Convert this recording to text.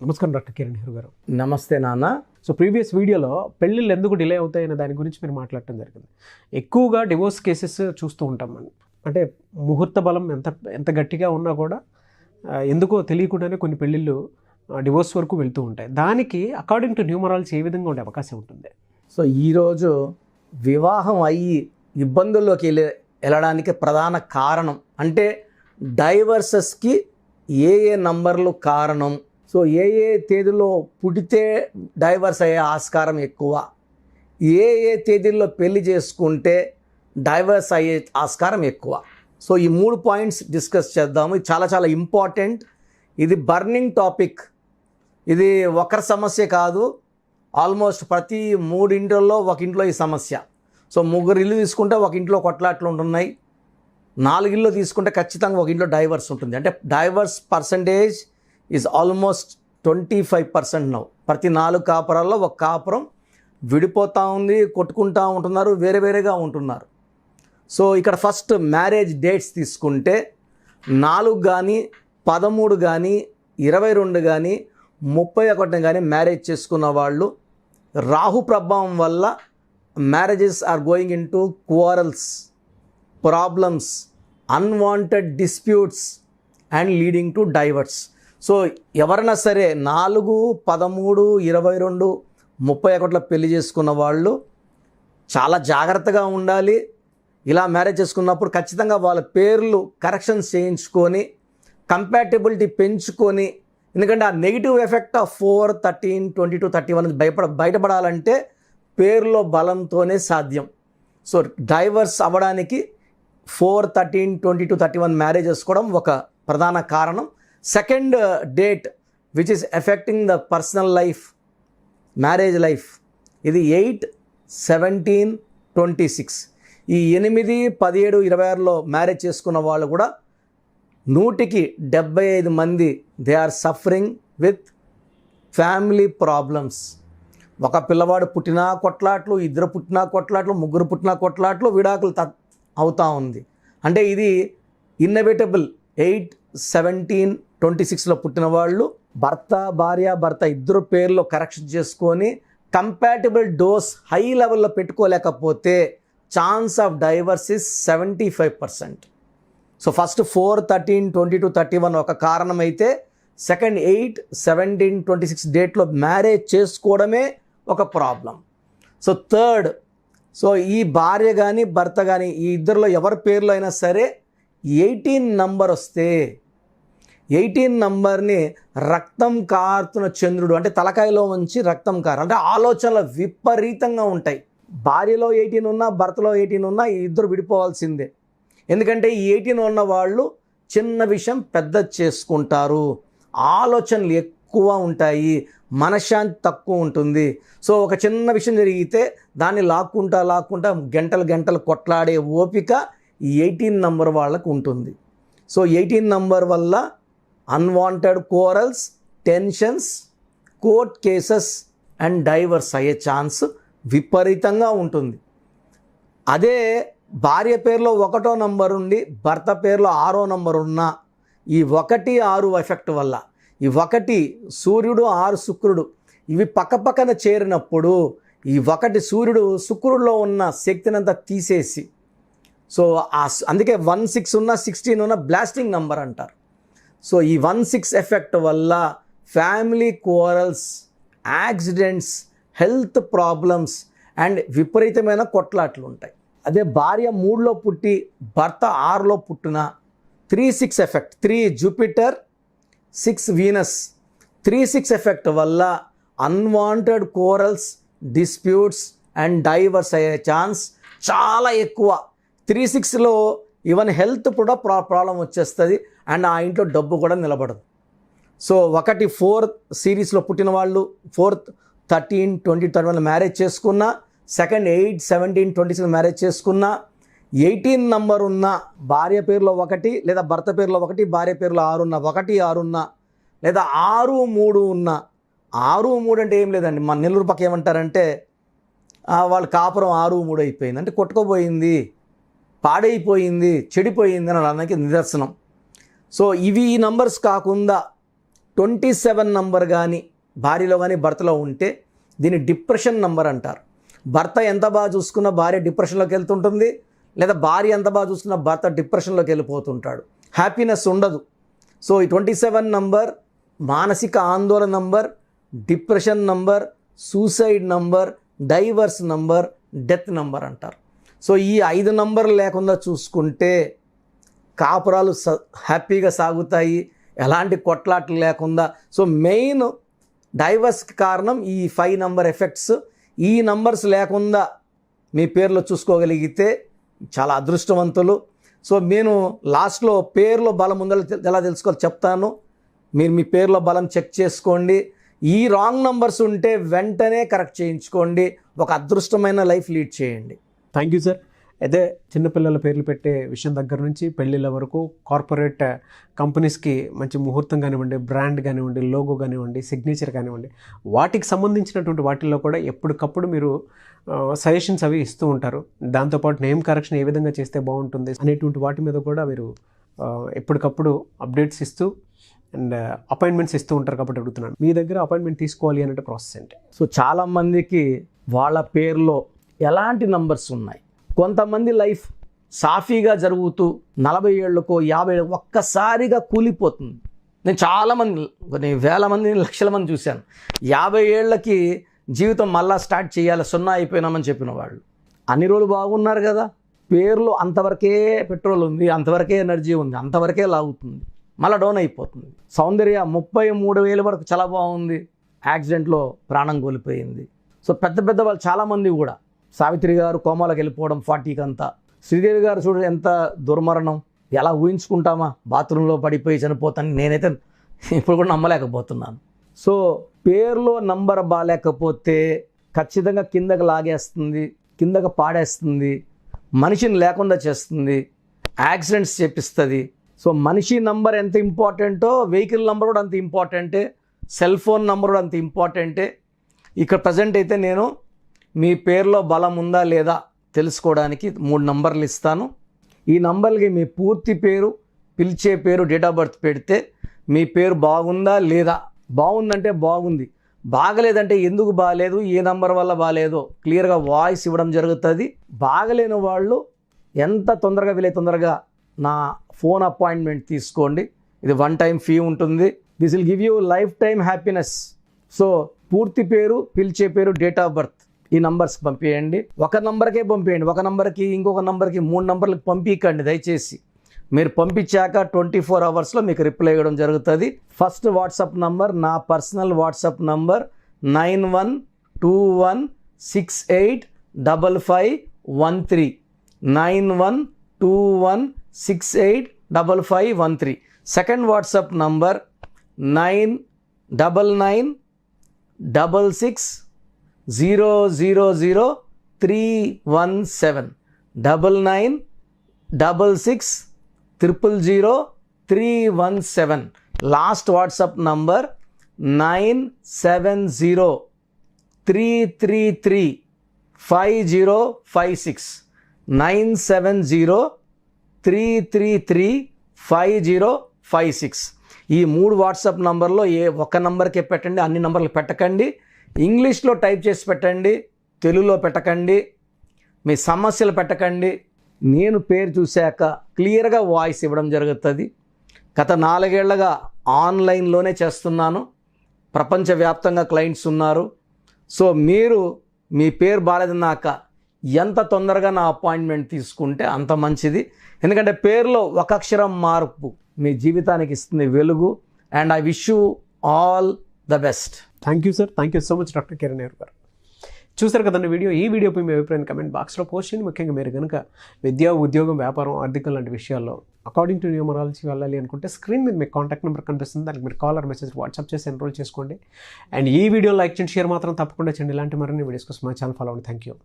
నమస్కారం డాక్టర్ కిరణ్ నెహ్రూ గారు. నమస్తే నాన్న. సో ప్రీవియస్ వీడియోలో పెళ్ళిళ్ళు ఎందుకు డిలే అవుతాయనే దాని గురించి మీరు మాట్లాడటం జరిగింది. ఎక్కువగా డివోర్స్ కేసెస్ చూస్తూ ఉంటాం మనం. అంటే ముహూర్త బలం ఎంత గట్టిగా ఉన్నా కూడా ఎందుకో తెలియకుండానే కొన్ని పెళ్ళిళ్ళు డివోర్స్ వరకు వెళ్తూ ఉంటాయి. దానికి అకార్డింగ్ టు న్యూమరాలజీ ఏ విధంగా ఉండే అవకాశం ఉంటుంది? సో ఈరోజు వివాహం అయ్యి ఇబ్బందుల్లోకి వెళ్ళడానికి ప్రధాన కారణం అంటే డైవర్సెస్కి ఏ నంబర్లు కారణం. సో ఏ తేదీలో పుడితే డైవర్స్ అయ్యే ఆస్కారం ఎక్కువ, ఏ తేదీల్లో పెళ్లి చేసుకుంటే డైవర్స్ అయ్యే ఆస్కారం ఎక్కువ. సో ఈ 3 పాయింట్స్ డిస్కస్ చేద్దాము. ఇది చాలా చాలా ఇంపార్టెంట్. ఇది బర్నింగ్ టాపిక్. ఇది ఒకరి సమస్య కాదు, ఆల్మోస్ట్ ప్రతి 3 ఇంట్లో ఒక ఇంట్లో ఈ సమస్య. సో 3 ఇల్లు తీసుకుంటే ఒక ఇంట్లో కొట్లాట్లు ఉంటున్నాయి, 4 ఇల్లు తీసుకుంటే ఖచ్చితంగా ఒక ఇంట్లో డైవర్స్ ఉంటుంది. అంటే divorce percentage is almost 25% now. ప్రతి 4 కాపురాల్లో ఒక కాపురం విడిపోతూ ఉంది, కొట్టుకుంటూ ఉంటున్నారు, వేరేగా ఉంటున్నారు. సో ఇక్కడ ఫస్ట్ మ్యారేజ్ డేట్స్ తీసుకుంటే 4 కానీ 13 కానీ 22 కానీ 31 కానీ మ్యారేజ్ చేసుకున్న వాళ్ళు రాహు ప్రభావం వల్ల marriages are going into quarrels, problems, unwanted disputes and leading to divorce. So ఎవరైనా సరే 4, 13, 22, 31 పెళ్లి చేసుకున్న వాళ్ళు చాలా జాగ్రత్తగా ఉండాలి. ఇలా మ్యారేజ్ చేసుకున్నప్పుడు ఖచ్చితంగా వాళ్ళ పేర్లు కరెక్షన్స్ చేయించుకొని కంపాటబిలిటీ పెంచుకొని, ఎందుకంటే ఆ నెగిటివ్ ఎఫెక్ట్ ఆఫ్ 4, 13, 22, 31 బయటపడాలంటే పేరులో బలంతోనే సాధ్యం. సో డైవర్స్ అవ్వడానికి 4, 13, 22, 31 మ్యారేజ్ చేసుకోవడం ఒక ప్రధాన కారణం. Second date which is affecting the personal life, marriage life, ఇది 8, 17, 26. ఈ 8, 17, 26లో మ్యారేజ్ చేసుకున్న వాళ్ళు కూడా 100కి 75 మంది they are suffering with family problems. ఒక పిల్లవాడు పుట్టినా కొట్లాట్లు, 2 పుట్టినా కొట్లాట్లు, 3 పుట్టినా కొట్లాట్లు, విడాకులు అవుతూ ఉంది. అంటే ఇది ఇన్నెవిటబుల్. 8, 17, 26లో పుట్టిన వాళ్ళు భార్య ఇద్దరు పేర్లో కరెక్షన్ చేసుకొని కంపాటబుల్ డోస్ హై లెవెల్లో పెట్టుకోలేకపోతే chance of divorce is 75%. So first 4, 13, 22, 31 ఒక కారణం అయితే, సెకండ్ 8, 17, 26 డేట్లో మ్యారేజ్ చేసుకోవడమే ఒక ప్రాబ్లం. సో థర్డ్, సో ఈ భార్య కానీ భర్త కానీ ఈ ఇద్దరిలో ఎవరి పేర్లో అయినా సరే 18 నంబర్ వస్తే, 18 నంబర్ని రక్తం కారుతున్న చంద్రుడు, అంటే తలకాయలో ఉంచి రక్తం కారు, అంటే ఆలోచనలు విపరీతంగా ఉంటాయి. భార్యలో 18 ఉన్నా భర్తలో 18 ఉన్నా ఈ ఇద్దరు విడిపోవాల్సిందే. ఎందుకంటే ఈ 18 ఉన్న వాళ్ళు చిన్న విషయం పెద్ద చేసుకుంటారు, ఆలోచనలు ఎక్కువ ఉంటాయి, మనశ్శాంతి తక్కువ ఉంటుంది. సో ఒక చిన్న విషయం జరిగితే దాన్ని లాక్కుంటా గంటలు కొట్లాడే ఓపిక ఈ 18 నంబర్ వాళ్ళకు ఉంటుంది. సో 18 నంబర్ వల్ల unwanted corals, tensions, court cases and diverse అయ్యే ఛాన్స్ విపరీతంగా ఉంటుంది. అదే భార్య పేరులో 1వ నంబర్ ఉండి భర్త పేరులో 6వ నంబర్ ఉన్న ఈ 1, 6 ఎఫెక్ట్ వల్ల, ఈ 1 సూర్యుడు 6 శుక్రుడు ఇవి పక్కపక్కన చేరినప్పుడు ఈ 1 సూర్యుడు శుక్రుడిలో ఉన్న శక్తినంతా తీసేసి, సో అందుకే 1, 6 ఉన్న 16 ఉన్న బ్లాస్టింగ్ నంబర్ అంటారు. సో ఈ 1, 6 ఎఫెక్ట్ వల్ల family quarrels, accidents, health problems and విపరీతమైన కొట్లాట్లు ఉంటాయి. అదే భార్య 3లో పుట్టి భర్త 6లో పుట్టిన 3, 6 ఎఫెక్ట్, 3 జూపిటర్, 6 వీనస్, 3, 6 ఎఫెక్ట్ వల్ల unwanted corals, disputes and diverse అయ్యే ఛాన్స్ చాలా ఎక్కువ. 3, 6లో ఈవెన్ హెల్త్ కూడా ప్రాబ్లం వచ్చేస్తుంది అండ్ ఆ ఇంట్లో డబ్బు కూడా నిలబడదు. సో 1, 4 సిరీస్లో పుట్టిన వాళ్ళు 4th, 13, 20, 31 మ్యారేజ్ చేసుకున్న, సెకండ్ 8, 17, 26 మ్యారేజ్ చేసుకున్న, 18 నంబర్ ఉన్న భార్య పేరులో 1 లేదా భర్త పేరులో 1, భార్య పేరులో 6 ఉన్న, 1, 6 ఉన్న, లేదా 6, 3 ఉన్న. 6, 3 అంటే ఏం లేదండి, మన నెల్లూరు పక్క ఏమంటారంటే వాళ్ళ కాపురం 6, 3 అయిపోయింది, అంటే కొట్టుకోపోయింది, పాడైపోయింది, చెడిపోయింది అని అనడానికి నిదర్శనం. సో ఇవి ఈ నంబర్స్ కాకుండా 27 నంబర్ కానీ భార్యలో కానీ భర్తలో ఉంటే దీన్ని డిప్రెషన్ నంబర్ అంటారు. భర్త ఎంత బాగా చూసుకున్నా భార్య డిప్రెషన్లోకి వెళ్తుంటుంది, లేదా భార్య ఎంత బాగా చూసుకున్నా భర్త డిప్రెషన్లోకి వెళ్ళిపోతుంటాడు, హ్యాపీనెస్ ఉండదు. సో ఈ 27 నంబర్ మానసిక ఆందోళన number, depression number, suicide number, divorce number, death number అంటారు. సో ఈ 5 నంబర్లు లేకుండా చూసుకుంటే కాపురాలు హ్యాపీగా సాగుతాయి, ఎలాంటి కొట్లాట్లు లేకుండా. సో మెయిన్ డైవర్స్కి కారణం ఈ 5 నంబర్ ఎఫెక్ట్స్. ఈ నంబర్స్ లేకుండా మీ పేర్లో చూసుకోగలిగితే చాలా అదృష్టవంతులు. సో నేను లాస్ట్లో పేర్లో బలం ఉందో ఎలా తెలుసుకోవాలో చెప్తాను. మీరు మీ పేర్లో బలం చెక్ చేసుకోండి. ఈ రాంగ్ నంబర్స్ ఉంటే వెంటనే కరెక్ట్ చేయించుకోండి. ఒక అదృష్టమైన లైఫ్ లీడ్ చేయండి. Thank you sir. అయితే చిన్నపిల్లల పేర్లు పెట్టే విషయం దగ్గర నుంచి పెళ్ళిళ్ళ వరకు కార్పొరేట్ కంపెనీస్కి మంచి ముహూర్తం కానివ్వండి, బ్రాండ్ కానివ్వండి, లోగో కానివ్వండి, సిగ్నేచర్ కానివ్వండి, వాటికి సంబంధించినటువంటి వాటిల్లో కూడా ఎప్పటికప్పుడు మీరు సజెషన్స్ అవి ఇస్తూ ఉంటారు. దాంతోపాటు నేమ్ కరెక్షన్ ఏ విధంగా చేస్తే బాగుంటుంది అనేటువంటి వాటి మీద కూడా మీరు ఎప్పటికప్పుడు అప్డేట్స్ ఇస్తూ అండ్ అపాయింట్మెంట్స్ ఇస్తూ ఉంటారు. కాబట్టి అడుగుతున్నాను, మీ దగ్గర అపాయింట్మెంట్ తీసుకోవాలి అనే ప్రాసెస్ ఏంటి? సో చాలామందికి వాళ్ళ పేర్లో ఎలాంటి నంబర్స్ ఉన్నాయి. కొంతమంది లైఫ్ సాఫీగా జరుగుతూ 40 ఏళ్ళకో 50 ఏళ్ళకో ఒక్కసారిగా కూలిపోతుంది. నేను చాలామంది, కొన్ని వేల మంది, లక్షల మంది చూశాను. 50 ఏళ్ళకి జీవితం మళ్ళా స్టార్ట్ చేయాలి, 0 అయిపోయినామని చెప్పిన వాళ్ళు. అన్ని రోజులు బాగున్నారు కదా, పేర్లో అంతవరకే పెట్రోల్ ఉంది, అంతవరకే ఎనర్జీ ఉంది, అంతవరకే లాగుతుంది, మళ్ళీ డౌన్ అయిపోతుంది. సౌందర్య 33,000 వరకు చాలా బాగుంది, యాక్సిడెంట్లో ప్రాణం కోల్పోయింది. సో పెద్ద పెద్ద వాళ్ళు చాలామంది కూడా, సావిత్రి గారు కోమాలకు వెళ్ళిపోవడం 40కి అంతా, శ్రీదేవి గారు చూడ ఎంత దుర్మరణం, ఎలా ఊహించుకుంటామా, బాత్రూంలో పడిపోయి చనిపోతాను. నేనైతే ఇప్పుడు కూడా నమ్మలేకపోతున్నాను. సో పేరులో నంబర్ బాగాలేకపోతే ఖచ్చితంగా కిందకి లాగేస్తుంది, కిందకి పాడేస్తుంది, మనిషిని లేకుండా చేస్తుంది, యాక్సిడెంట్స్ చేపిస్తుంది. సో మనిషి నంబర్ ఎంత ఇంపార్టెంటో వెహికల్ నంబర్ కూడా అంత ఇంపార్టెంటే, సెల్ ఫోన్ నంబర్ కూడా అంత ఇంపార్టెంటే. ఇక్కడ ప్రజెంట్ అయితే నేను మీ పేరులో బలం ఉందా లేదా తెలుసుకోవడానికి 3 నంబర్లు ఇస్తాను. ఈ నంబర్లకి మీ పూర్తి పేరు, పిలిచే పేరు, డేట్ ఆఫ్ బర్త్ పెడితే మీ పేరు బాగుందా లేదా, బాగుందంటే బాగుంది, బాగలేదంటే ఎందుకు బాగలేదు, ఏ నంబర్ వల్ల బాగలేదో క్లియర్గా వాయిస్ ఇవ్వడం జరుగుతుంది. బాగలేని వాళ్ళు ఎంత తొందరగా వీలైతే తొందరగా నా ఫోన్ అపాయింట్మెంట్ తీసుకోండి. ఇది 1 టైం ఫీ ఉంటుంది. This will give you life time happiness. So పూర్తి పేరు, పిలిచే పేరు, డేట్ ఆఫ్ బర్త్ ఈ నంబర్స్కి పంపించండి. ఒక నంబర్కే పంపించండి, ఒక నంబర్కి ఇంకొక నంబర్కి 3 నంబర్లకు పంపించండి దయచేసి. మీరు పంపించాక 24 అవర్స్లో మీకు రిప్లై ఇవ్వడం జరుగుతుంది. ఫస్ట్ వాట్సాప్ నంబర్ నా personal WhatsApp number 9121685513 9121685513. Second WhatsApp number 9966000317 9966000317. Last WhatsApp number 9703335056 9703335056. ఈ 3 వాట్సాప్ నంబర్లో ఏ ఒక్క నంబర్కే పెట్టండి, అన్ని నంబర్లు పెట్టకండి. ఇంగ్లీష్లో టైప్ చేసి పెట్టండి, తెలుగులో పెట్టకండి, మీ సమస్యలు పెట్టకండి. నేను పేరు చూశాక క్లియర్గా వాయిస్ ఇవ్వడం జరుగుతుంది. గత 4 ఏళ్లుగా ఆన్లైన్లోనే చేస్తున్నాను, ప్రపంచవ్యాప్తంగా క్లయింట్స్ ఉన్నారు. సో మీరు మీ పేరు బాలేదన్నాక ఎంత తొందరగా నా అపాయింట్మెంట్ తీసుకుంటే అంత మంచిది. ఎందుకంటే పేరులో ఒక అక్షరం మార్పు మీ జీవితానికి ఇస్తుంది వెలుగు. And I wish you all the best. Thank you sir, thank you so much doctor Kiran Nair గారు. చూసారు కదండి వీడియో. ఈ వీడియోపై మీ అభిప్రాయం కమెంట్ బాక్స్లో పోస్ట్ చేయండి. ముఖ్యంగా మీరు కనుక విద్య, ఉద్యోగం, వ్యాపారం, ఆర్థికం లాంటి విషయాల్లో అకార్డింగ్ టు న్యూమరాలజీ వెళ్ళాలి అనుకుంటే స్క్రీన్ మీద మీకు కాంటాక్ట్ నెంబర్ కనిపిస్తుంది, దానికి మీరు కాల్ ఆర్ మెసేజ్ వాట్సాప్ చేసి ఎన్రోల్ చేసుకోండి. అండ్ ఈ వీడియో లైక్ చేయండి, షేర్ మాత్రం తప్పకుండా చేయండి. ఇలాంటి మరిన్ని వీడియోస్ కోసం మా ఛానల్ ఫాలో అవ్వండి. Thank you.